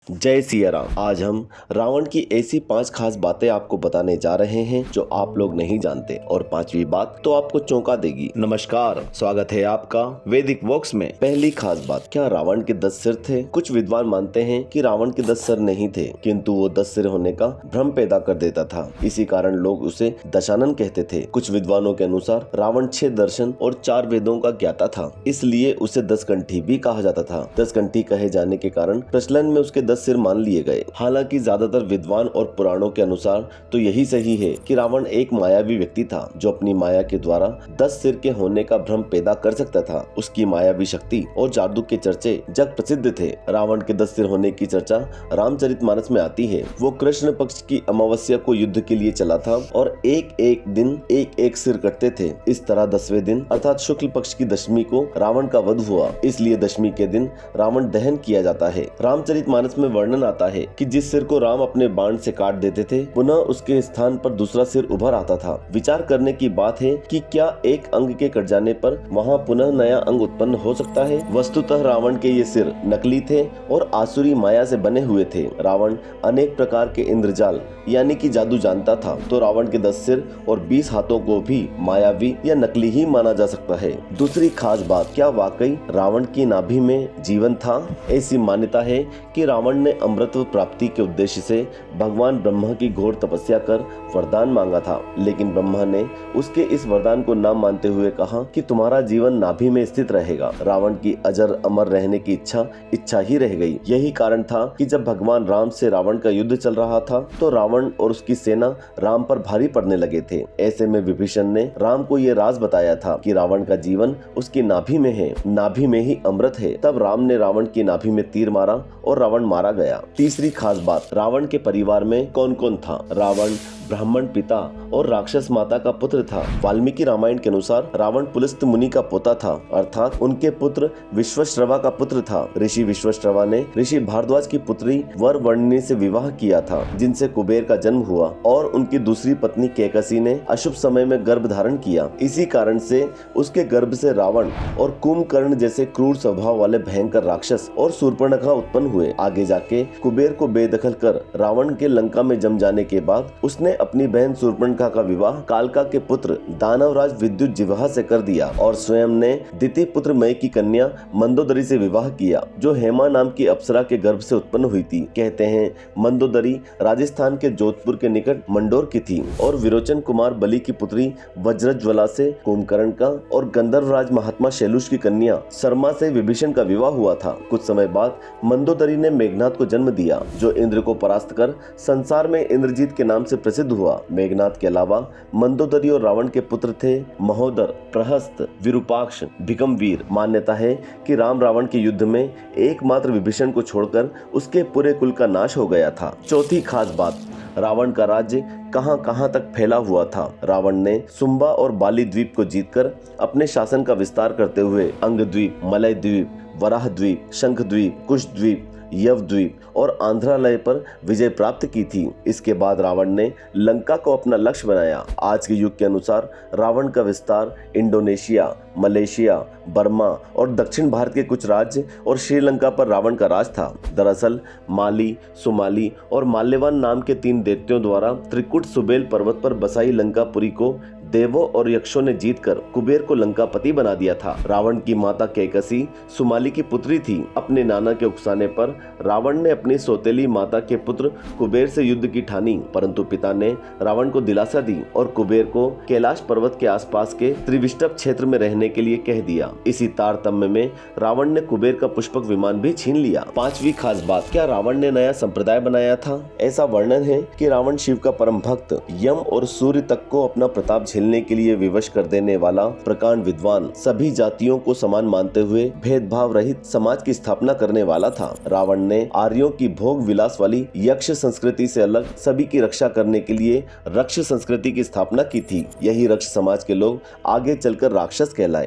जय सिया राम। आज हम रावण की ऐसी 5 खास बातें आपको बताने जा रहे हैं जो आप लोग नहीं जानते, और 5वीं बात तो आपको चौंका देगी। नमस्कार, स्वागत है आपका वैदिक वॉक्स में। पहली खास बात, क्या रावण के 10 सिर थे? कुछ विद्वान मानते हैं कि रावण के 10 सिर नहीं थे, किंतु वो 10 सिर होने का भ्रम पैदा कर देता था। इसी कारण लोग उसे दशानन कहते थे। कुछ विद्वानों के अनुसार रावण 6 दर्शन और 4 वेदों का ज्ञाता था, इसलिए उसे 10 कंठी भी कहा जाता था। 10 कंठी कहे जाने के कारण प्रचलन में उसके 10 सिर मान लिए गए। हालांकि ज्यादातर विद्वान और पुराणों के अनुसार तो यही सही है कि रावण एक मायावी व्यक्ति था जो अपनी माया के द्वारा 10 सिर के होने का भ्रम पैदा कर सकता था। उसकी मायावी शक्ति और जादू के चर्चे जग प्रसिद्ध थे। रावण के 10 सिर होने की चर्चा रामचरितमानस में आती है। वो कृष्ण पक्ष की अमावस्या को युद्ध के लिए चला था और एक एक दिन एक एक सिर कटते थे। इस तरह 10वें दिन अर्थात शुक्ल पक्ष की दशमी को रावण का वध हुआ, इसलिए दशमी के दिन रावण दहन किया जाता है। रामचरितमानस में वर्णन आता है कि जिस सिर को राम अपने बाण से काट देते थे, पुनः उसके स्थान पर दूसरा सिर उभर आता था। विचार करने की बात है कि क्या एक अंग के कट जाने पर वहां पुनः नया अंग उत्पन्न हो सकता है। वस्तुतः रावण के ये सिर नकली थे और आसुरी माया से बने हुए थे। रावण अनेक प्रकार के इंद्रजाल यानी कि जादू जानता था, तो रावण के 10 सिर और 20 हाथों को भी मायावी या नकली ही माना जा सकता है। दूसरी खास बात, क्या वाकई रावण की नाभि में जीवन था? ऐसी मान्यता है कि रावण ने अमृतत्व प्राप्ति के उद्देश्य से भगवान ब्रह्मा की घोर तपस्या कर वरदान मांगा था, लेकिन ब्रह्मा ने उसके इस वरदान को न मानते हुए कहा कि तुम्हारा जीवन नाभि में स्थित रहेगा। रावण की अजर अमर रहने की इच्छा ही रह गई। यही कारण था कि जब भगवान राम से रावण का युद्ध चल रहा था तो रावण और उसकी सेना राम पर भारी पड़ने लगे थे। ऐसे में विभीषण ने राम को ये राज बताया था कि रावण का जीवन उसकी नाभि में है, नाभि में ही अमृत है। तब राम ने रावण की नाभि में तीर मारा और रावण मारा गया। तीसरी खास बात, रावण के परिवार में कौन कौन था? रावण ब्राह्मण पिता और राक्षस माता का पुत्र था। वाल्मीकि रामायण के अनुसार रावण पुलस्त मुनि का पोता था, अर्थात उनके पुत्र विश्वश्रवा का पुत्र था। ऋषि विश्वश्रवा ने ऋषि भारद्वाज की पुत्री वरवर्णिनी से विवाह किया था, जिनसे कुबेर का जन्म हुआ, और उनकी दूसरी पत्नी कैकसी ने अशुभ समय में गर्भ धारण किया। इसी कारण से उसके गर्भ से रावण और कुंभकर्ण जैसे क्रूर स्वभाव वाले भयंकर राक्षस और शूर्पणखा उत्पन्न हुए। आगे जाके कुबेर को बेदखल कर रावण के लंका में जम जाने के बाद उसने अपनी बहन शूर्पणखा का विवाह कालका के पुत्र दानवराज विद्युज्जिह्वा से कर दिया और स्वयं ने द्वितीय पुत्र मय की कन्या मंदोदरी से विवाह किया, जो हेमा नाम की अप्सरा के गर्भ से उत्पन्न हुई थी। कहते हैं मंदोदरी राजस्थान के जोधपुर के निकट मंडोर की थी और विरोचन कुमार बलि की पुत्री वज्रज्वला से कुंभकर्ण का और गंधर्वराज महात्मा शैलुष की कन्या शर्मा से विभीषण का विवाह हुआ था। कुछ समय बाद मंदोदरी ने मेघनाथ को जन्म दिया, जो इंद्र को परास्त कर संसार में इंद्रजीत के नाम से प्रसिद्ध हुआ। मेघनाथ के अलावा मंदोदरी और रावण के पुत्र थे महोदर, प्रहस्त, विरूपाक्ष, भिकमवीर। मान्यता है कि राम रावण के युद्ध में एकमात्र विभीषण को छोड़कर उसके पूरे कुल का नाश हो गया था। चौथी खास बात, रावण का राज्य कहां तक फैला हुआ था? रावण ने सुंबा और बाली द्वीप को जीतकर अपने शासन का विस्तार करते हुए अंग द्वीप, मलय द्वीप, वराह द्वीप, शंख द्वीप, कुश द्वीप, यव द्वीप और आंध्रालय पर विजय प्राप्त की थी। इसके बाद रावण ने लंका को अपना लक्ष्य बनाया। आज के युग के अनुसार रावण का विस्तार इंडोनेशिया, मलेशिया, बर्मा और दक्षिण भारत के कुछ राज्य और श्रीलंका पर रावण का राज था। दरअसल माली, सोमाली और माल्यवान नाम के 3 दैत्यों द्वारा त्रिकुट सुबेल पर्वत पर बसाई लंकापुरी को देवों और यक्षों ने जीतकर कुबेर को लंकापति बना दिया था। रावण की माता कैकसी सुमाली की पुत्री थी। अपने नाना के उकसाने पर रावण ने अपनी सौतेली माता के पुत्र कुबेर से युद्ध की ठानी, परंतु पिता ने रावण को दिलासा दी और कुबेर को कैलाश पर्वत के आसपास के त्रिविष्टप क्षेत्र में रहने के लिए कह दिया। इसी तारतम्य में रावण ने कुबेर का पुष्पक विमान भी छीन लिया। 5वीं खास बात, क्या रावण ने नया संप्रदाय बनाया था? ऐसा वर्णन है कि रावण शिव का परम भक्त, यम और सूर्य तक को अपना प्रताप झेलने के लिए विवश कर देने वाला प्रकांड विद्वान, सभी जातियों को समान मानते हुए भेदभाव रहित समाज की स्थापना करने वाला था। रावण ने आर्यों की भोग विलास वाली यक्ष संस्कृति से अलग सभी की रक्षा करने के लिए रक्ष संस्कृति की स्थापना की थी। यही रक्ष समाज के लोग आगे चलकर राक्षस कहलाए।